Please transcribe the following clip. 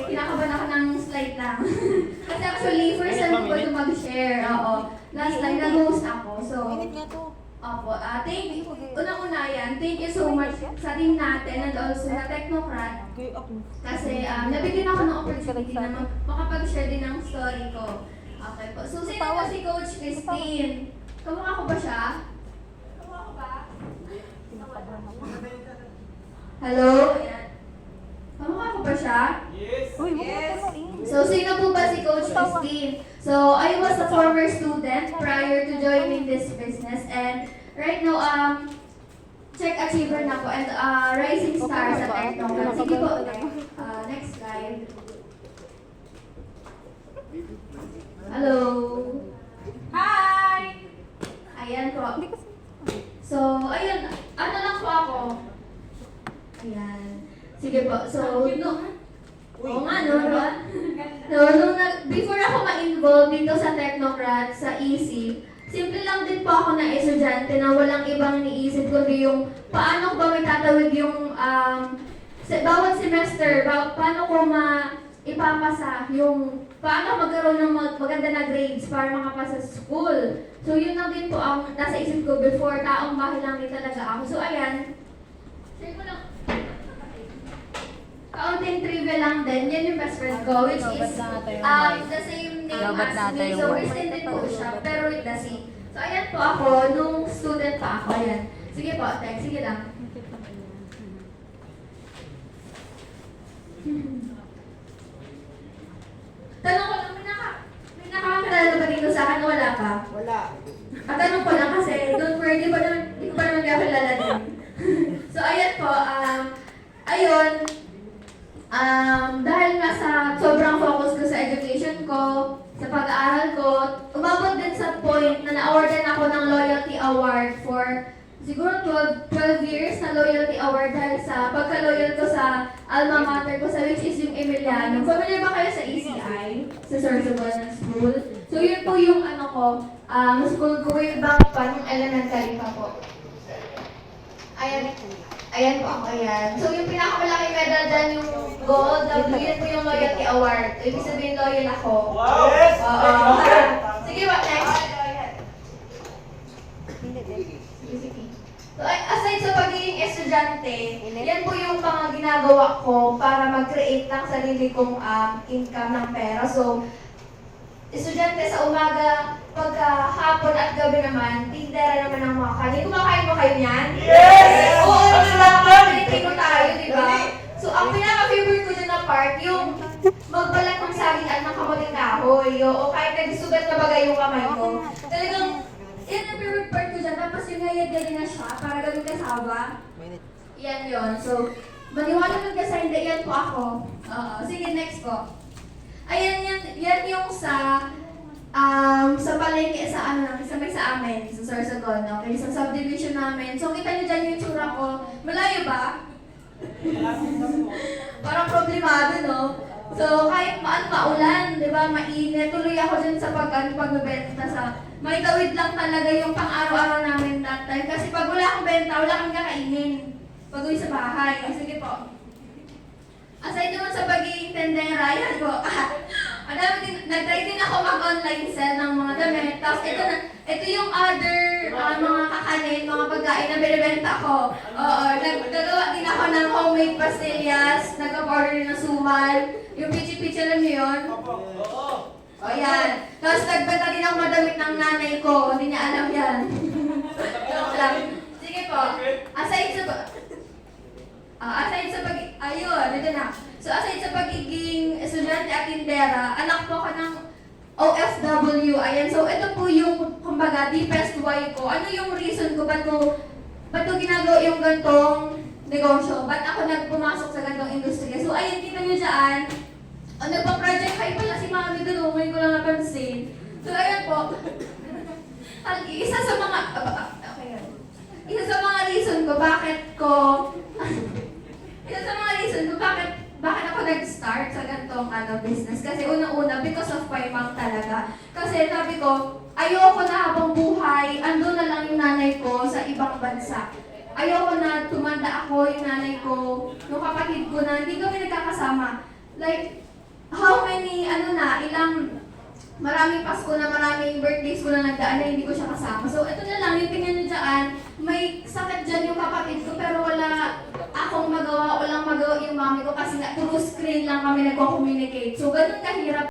kinakabahan ako ng slide lang. Kasi actually, first time ko ito mag-share. Oo. Last time, nag-host ako. So, opo. Unang-una yan, thank you so much sa team natin and also sa Technocrat. Kasi nabigyan ako ng opportunity na makapag-share din ng story ko. Okay po. So, sino po si Coach Christine? Kamukha ko ba siya? Kamukha ko ba? Hello? Ayan. Kamukha ko ba siya? Yes! Yes! So, sino po ba si Coach Christine? So, I was a former student prior to joining this business and right now, check achiever na po and rising star sa Technocrat. Sige po, next slide. Hello! Hi! Ayan po. So, ayun, ano lang po ako. Ayan. Sige po. So, oo nga, no? Before ako ma-involve dito sa Technocrat, sa EC, simple lang din po ako na estudyante na walang ibang iniisip kundi yung paano ko ba may tatawid yung bawat semester, paano ko ipapasa yung paano magkaroon ng maganda na grades para makapasa sa school. So, yun lang din po ang nasa isip ko before, taong bahay lang din talaga ako. So, ayan. Share ko lang. Kaunting trivia lang din. Yan yung best friend ko, which is the same name as me. So, Christine din po siya, pero with the C. So, ayan po ako, nung student pa ako. Ayan. Sige po, thanks. Sige lang. Tanong ko lang, may nakakakilala ba dito sa akin? Wala pa? Wala. Tanong ko lang kasi, don't worry, di ko pa naman kakilala din. So, ayan po, dahil nga sa sobrang focus ko sa education ko, sa pag-aaral ko, umabot din sa point na na-awardan ako ng Loyalty Award for siguro 12 years na Loyalty Award dahil sa pagka-loyal ko sa alma mater ko sa which is yung Emiliano. Familiar ba kayo sa ECI? Sa Sorsogon School? So yun po yung school ko way back pa nung elementary pa po. Ayan po ako, ayan. So yung pinakamalaki medal dyan yung gold, yun po yung Loyalty Award. Ibig sabihin loyal ako. Wow! Yes! Sige ba, next? So, aside sa pagiging estudyante, yan po yung mga ginagawa ko para mag-create ng sarili kong income ng pera. So, estudyante sa umaga, pagka-hapon at gabi naman, tindera naman ng mga kanin. Kumakain ba kayo niyan? Yes! Oo, naman, pinitino tayo, di ba? So, ang pinaka-favorite ko dyan na part, yung magbalat ng saging at ng kamuting kahoy. O kahit nagsugat na bagay yung kamay ko. Talagang, yan ang favorite part ko dyan. Tapos yung ngayad-gadi na siya, para gawin kasaba. Yan yun. So, maniwala nun ka sa hindi, yan po ako. Sige, next po. Ayan, yan yung sa palengke sa amin, sa Sorsogon, okay? Sa subdivision namin. So, kita niyo dyan yung tsura ko. Malayo ba? Parang problemado, no? So, kahit maulan, di ba, mainit, tuloy ako dyan sa pagbebenta sa may tawid lang talaga yung pang-araw-araw namin that time. Kasi pag wala akong benta, wala akong kakainin. Pag-uwi sa bahay. Sige po. Aside naman sa pagiging tendera, yan po. Nag-try din ako mag-online sell ng mga damit. Tapos ito yung other mga kakanin, mga pagkain na binibenta ko. Nagagawa din ako ng homemade pastillas, nag-order din ng suman. Yung pichi-pichi, alam niyo yun? O yan. Tapos nagbenta din ako madamit ng nanay ko. Hindi niya alam yan. Joke lang. Sige po. So aside sa pagiging estudyante at tindera, anak po ako ng OFW. Ayan. So ito po yung, kumbaga, deepest why ko. Ano yung reason ko? Ba't ko ginagawa yung gantong negosyo? Ba't ako nagpumasok sa gantong industriya? So ayun, kita nyo dyan. Nagpa-project kayo pala si Mami doon, ngayon ko lang napansin. So, ayan po. Isa sa mga reason ko bakit ako nag-start sa gantong business. Kasi una-una, because of my mom talaga. Kasi sabi ko, ayoko na habang buhay, ando na lang yung nanay ko sa ibang bansa. Ayoko na tumanda ako, yung nanay ko, yung kapatid ko na hindi kami nagkakasama. Like, how many, maraming Pasko na maraming birthdays ko na nagdaan na hindi ko siya kasama. So, ito na lang, yung tingnan nyo dyan, may sakit dyan yung kapatid ko, pero wala akong magawa, walang magawa yung mami ko kasi nga through screen lang kami nagko-communicate. So, ganun kahirap